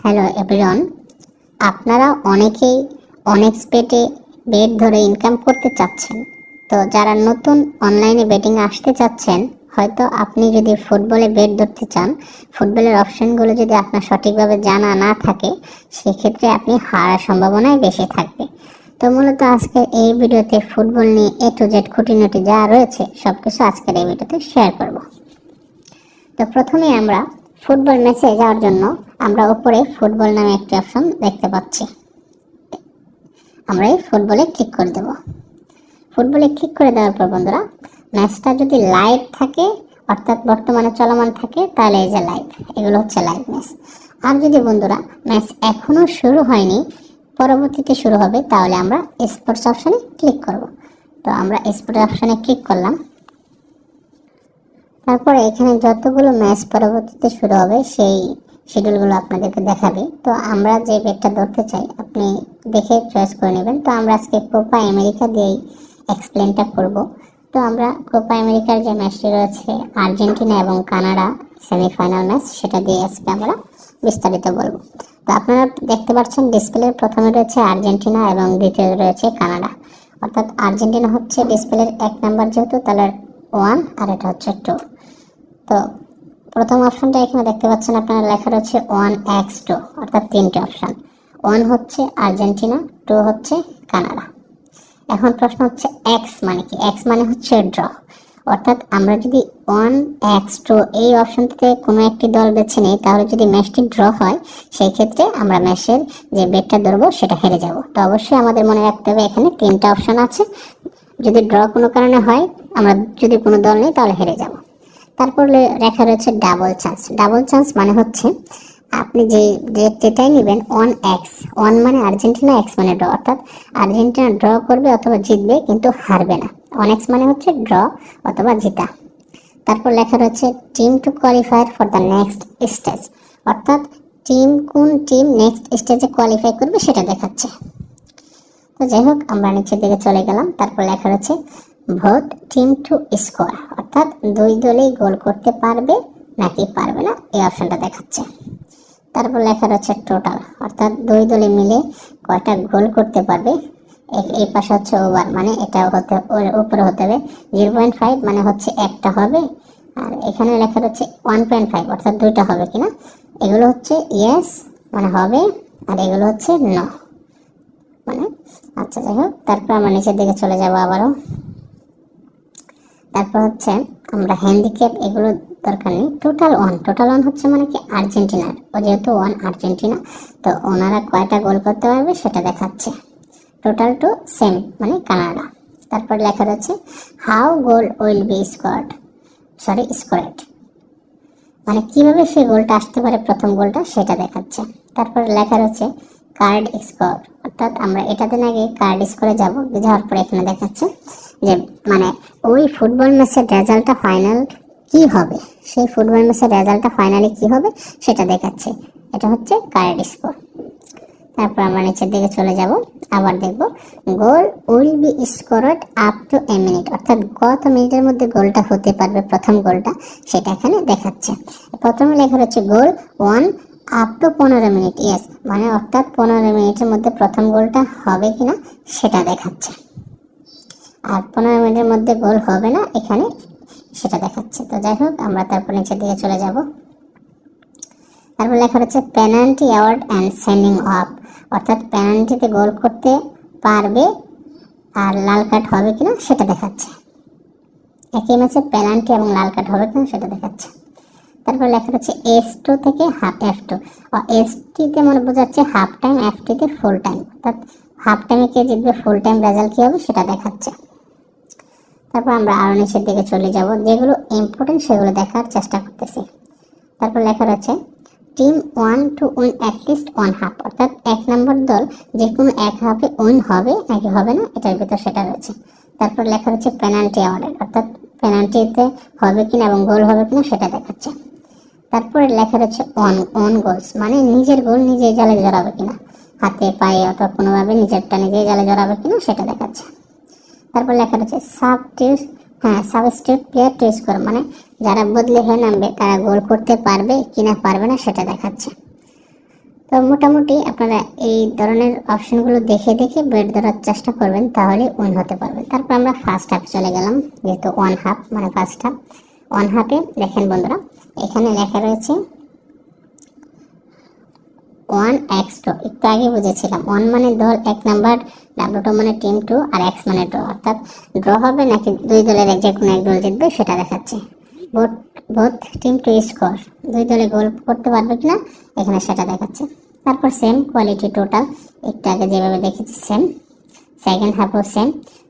Hello everyone, আপনারা অনেকেই অনেক্সপেক্টে bet ধরে ইনকাম করতে চাচ্ছেন। তো যারা নতুন অনলাইনে বেটিং আসতে চাচ্ছেন, হয়তো আপনি যদি ফুটবলে বেট ধরতে চান, ফুটবলের অপশনগুলো যদি আপনার সঠিকভাবে জানা না থাকে, সেক্ষেত্রে আপনি হারার সম্ভাবনাই বেশি থাকবে। তো মূলত আজকে এই ভিডিওতে ফুটবল নিয়ে A to Z খুঁটিনাটি যা রয়েছে সবকিছু আজকের এই ভিডিওতে শেয়ার করব। তো প্রথমে আমরা ফুটবল ম্যাচে যাওয়ার জন্য আমরা উপরে ফুটবল নামে একটি অপশন দেখতে পাচ্ছি। আমরা এই ফুটবলে ক্লিক করে দেব। ফুটবলে ক্লিক করে দেওয়ার পর বন্ধুরা, ম্যাচটা যদি লাইভ থাকে অর্থাৎ বর্তমানে চলমান থাকে তাহলে এই যে লাইভ, এগুলো হচ্ছে লাইভ ম্যাচ। আর যদি বন্ধুরা ম্যাচ এখনো শুরু হয়নি, পরবর্তীতে শুরু হবে, তাহলে আমরা স্পোর্টস অপশনে ক্লিক করব। তো আমরা স্পোর্টস অপশনে ক্লিক করলাম। তারপরে এখানে যতগুলো ম্যাচ পরবর্তীতে শুরু হবে সেই শিডিউলগুলো আপনাদেরকে দেখাবে। তো আমরা যে বেটটা ধরতে চাই আপনি দেখে চয়েস করে নেবেন। তো আমরা আজকে কোপা আমেরিকা দিয়েই এক্সপ্লেনটা করব। তো আমরা কোপা আমেরিকার যে ম্যাচটি রয়েছে আর্জেন্টিনা এবং কানাডা সেমিফাইনাল ম্যাচ, সেটা দিয়ে আজকে আমরা বিস্তারিত বলবো। তো আপনারা দেখতে পাচ্ছেন ডিসপ্লের প্রথমে রয়েছে আর্জেন্টিনা এবং দ্বিতীয় রয়েছে কানাডা। অর্থাৎ আর্জেন্টিনা হচ্ছে ডিসপ্লের 1 নাম্বার, যেহেতু তাহলে 1 আর এটা হচ্ছে 2। তো প্রথম অপশনটা এখানে দেখতে পাচ্ছেন আপনারা, লেখা রয়েছে 1x2, অর্থাৎ 3টে অপশন। 1 হচ্ছে আর্জেন্টিনা, 2 হচ্ছে কানাডা। এখন প্রশ্ন হচ্ছে x মানে কি? x মানে হচ্ছে ড্র। অর্থাৎ আমরা যদি 1x2 এই অপশন থেকে কোনো একটি দল বেছে নিই, তাহলে যদি ম্যাচটি ড্র হয়, সেই ক্ষেত্রে আমরা ম্যাচের যে বেটটা ধরবো সেটা হেরে যাব। তো অবশ্যই আমাদের মনে রাখতে হবে এখানে 3টা অপশন আছে। যদি ড্র কোনো কারণে হয়, আমরা যদি কোনো দল নেই তাহলে হেরে যাব। তারপর লেখা রয়েছে ডাবল চান্স। ডাবল চান্স মানে হচ্ছে আপনি যেটাই নেবেন 1x, 1 মানে আর্জেন্টিনা, x মানে ড্র, অর্থাৎ আর্জেন্টিনা ড্র করবে অথবা জিতবে কিন্তু হারবে না। 1x মানে হচ্ছে ড্র অথবা জিতা। তারপর লেখা রয়েছে team to qualify for the next stage, অর্থাৎ কোন টিম নেক্সট স্টেজে কোয়ালিফাই করবে সেটা দেখাচ্ছে। তো যাই হোক, আমরা নিচের দিকে চলে গেলাম। তারপর লেখা রয়েছে ভোট টিম টু স্কোর, অর্থাৎ দুই দলেই গোল করতে পারবে নাকি পারবে না, এই অপশনটা দেখাচ্ছে। তারপর লেখা রয়েছে টোটাল, অর্থাৎ দুই দলে মিলে কয়টা গোল করতে পারবে। এই পাশে হচ্ছে ওভার, মানে এটা হতে উপরে হতে হবে। 0.5 মানে হচ্ছে একটা হবে। আর এখানে লেখা রয়েছে 1.5, অর্থাৎ দুইটা হবে কিনা। এগুলো হচ্ছে ইয়েস মানে হবে, আর এগুলো হচ্ছে নো মানে আচ্ছা। যাই হোক, তারপর আমরা নিচের দিকে চলে যাব আবারও। তারপর হচ্ছে আমরা হ্যান্ডিক্যাপ, এগুলো দরকার নেই। টোটাল ওয়ান হচ্ছে মানে কি আর্জেন্টিনার, যেহেতু 1 আর্জেন্টিনা, তো ওনারা কয়টা গোল করতে পারবে সেটা দেখাচ্ছে। টোটাল টু সেম মানে কানাডা। তারপর লেখা রয়েছে হাউ গোল উইল বি স্কোরেড, মানে কিভাবে সেই গোলটা আসতে পারে, প্রথম গোলটা সেটা দেখাচ্ছে। তারপর লেখা রয়েছে কার্ড স্কোর, অর্থাৎ আমরা এটাতে আগে কার্ড স্কোরে যাওয়ার পরে এখানে দেখাচ্ছে যে মানে ওই ফুটবল ম্যাচের রেজাল্টটা ফাইনাল কি হবে, সেই ফুটবল ম্যাচের রেজাল্টটা ফাইনালি কি হবে সেটা দেখাচ্ছে। এটা হচ্ছে কার্ড স্কোর। তারপর আমরা নিচের দিকে চলে যাব, আবার দেখব goal will be scored up to a minute, অর্থাৎ কত মিনিটের মধ্যে গোলটা হতে পারবে, প্রথম গোলটা সেটা এখানে দেখাচ্ছে। প্রথমে লেখা হচ্ছে গোল 1 আপ টু 15 মিনিট, ইয়েস মানে অর্থাৎ 15 মিনিটের মধ্যে প্রথম গোলটা হবে কিনা সেটা দেখাচ্ছে। আর 15 মিনিটের মধ্যে গোল হবে না এখানে সেটা দেখাচ্ছে। তো যাই হোক, আমরা তারপর নিচের দিকে চলে যাব। তারপর লেখা হচ্ছে penalty award and sending of, অর্থাৎ পেনাল্টিতে গোল করতে পারবে আর লাল কার্ড হবে কিনা সেটা দেখাচ্ছে। একই ম্যাচে পেনাল্টি এবং লাল কার্ড হবে কিনা সেটা দেখাচ্ছে। তারপর লেখা হচ্ছে S2 থেকে F2, S2তে মানে বোঝাচ্ছে হাফ টাইম, F2তে ফুল টাইম, অর্থাৎ হাফ টাইমে কে জিতবে, ফুল টাইম রেজাল্ট কি হবে সেটা দেখাচ্ছে। তারপর আমরা আরো নিচের দিকে চলে যাব, যেগুলো ইম্পর্টেন্ট সেগুলো দেখার চেষ্টা করতেছি। তারপর লেখা রয়েছে team 1 to win at least 1 half, অর্থাৎ 1 নম্বর দল যে কোনো 1 হাফে উইন হবে নাকি হবে না, এটার ভিতর সেটা রয়েছে। তারপর লেখা রয়েছে পেনাল্টি অ্যাওয়ার্ড, অর্থাৎ পেনাল্টিতে হবে কিনা এবং গোল হবে কিনা সেটা দেখাচ্ছে। তারপরে লেখা রয়েছে অন গোলস, মানে নিজের গোল নিজে জালে জড়াবে কিনা, হাতে পায়ে অথবা কোনোভাবে নিজেরটা নিজে জালে জড়াবে কিনা সেটা দেখাচ্ছে। তারপর লেখা রয়েছে সাবস্টিটিউট প্লেয়ার টু স্কোর, মানে যারা বদলে হয়ে নামবে তারা গোল করতে পারবে কিনা পারবে না সেটা দেখাচ্ছে। তো মোটামুটি আপনারা এই ধরনের অপশনগুলো দেখে দেখে বেট ধরার চেষ্টা করবেন, তাহলে উইন হতে পারবেন। তারপর আমরা ফার্স্ট হাফে চলে গেলাম, যেহেতু ওয়ান হাফ মানে ফার্স্ট হাফ। ওয়ান হাফে দেখেন বন্ধুরা, এখানে লেখা রয়েছে 1x2। একটু আগে বুঝেছিলাম 1 মানে দল 1 নাম্বার, W2 মানে টিম 2, আর X মানে ড্র, অর্থাৎ ড্র হবে নাকি দুই দলের যে কোনো এক দল জিতবে সেটা দেখাচ্ছে। বোথ টিম টু স্কোর, দুই দলে গোল করতে পারবে কিনা এখানে সেটা দেখাচ্ছে। তারপর সেম কোয়ালিটি টোটাল, একটু আগে যেভাবে দেখেছি সেম, সেকেন্ড হাফও সেম।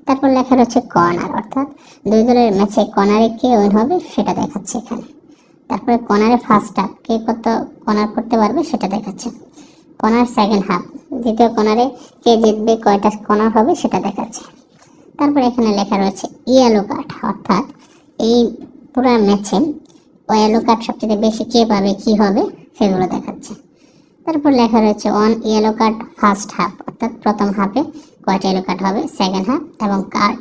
তারপর লেখা রয়েছে কর্নার, অর্থাৎ দুই দলের ম্যাচে কর্নারে কে উইন হবে সেটা দেখাচ্ছে এখানে। তারপরে কর্নারে ফার্স্ট হাফ, কে কত কর্নার করতে পারবে সেটা দেখাচ্ছে। কর্নার সেকেন্ড হাফ, দ্বিতীয় কর্নারে কে জিতবে, কয়টা কর্নার হবে সেটা দেখাচ্ছে। তারপর এখানে লেখা রয়েছে ইয়েলো কার্ড, অর্থাৎ এই পুরো ম্যাচে ইয়েলো কার্ড সবচেয়ে বেশি কে পাবে, কি হবে সেগুলো দেখাচ্ছে। তারপর লেখা রয়েছে 1 ইয়েলো কার্ড ফার্স্ট হাফ, অর্থাৎ প্রথম হাফে কয়টা ইয়েলো কার্ড হবে, সেকেন্ড হাফ, এবং কার্ড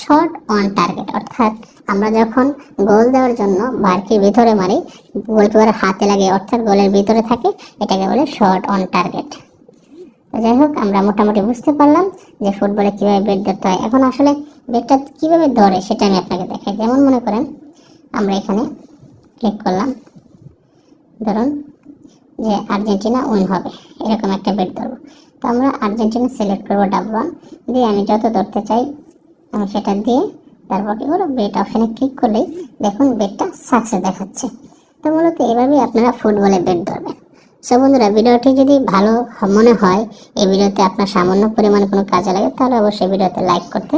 শট অন টার্গেট, অর্থাৎ আমরা যখন গোল দেওয়ার জন্য বারকে ভিতরে মারি, গোলকিপারের হাতে লাগে অর্থাৎ গোলের ভিতরে থাকে, এটাকে বলে শট অন টার্গেট। যাই হোক, আমরা মোটামুটি বুঝতে পারলাম যে ফুটবলে কিভাবে বেট ধরতে হয়। এখন আসলে বেটটা কিভাবে ধরে সেটা আমি আপনাকে দেখাই। যেমন মনে করেন আমরা এখানে ক্লিক করলাম, ধরুন যে আর্জেন্টিনা উইন হবে, এরকম একটা বেট ধরবো। তো আমরা আর্জেন্টিনা সিলেক্ট করবো W1 দিয়ে, আমি যত ধরতে চাই আমি সেটা দিয়ে তারপর কি করবো, বেট অপশনে ক্লিক করলেই দেখুন বেটটা সাকসেস দেখাচ্ছে। তো মূলত এভাবেই আপনারা ফুটবলে বেট ধরবেন। সো বন্ধুরা, ভিডিওটি যদি ভালো মনে হয়, এই ভিডিওতে আপনার সামান্য পরিমাণে কোনো কাজে লাগে, তাহলে অবশ্যই ভিডিওতে লাইক করতে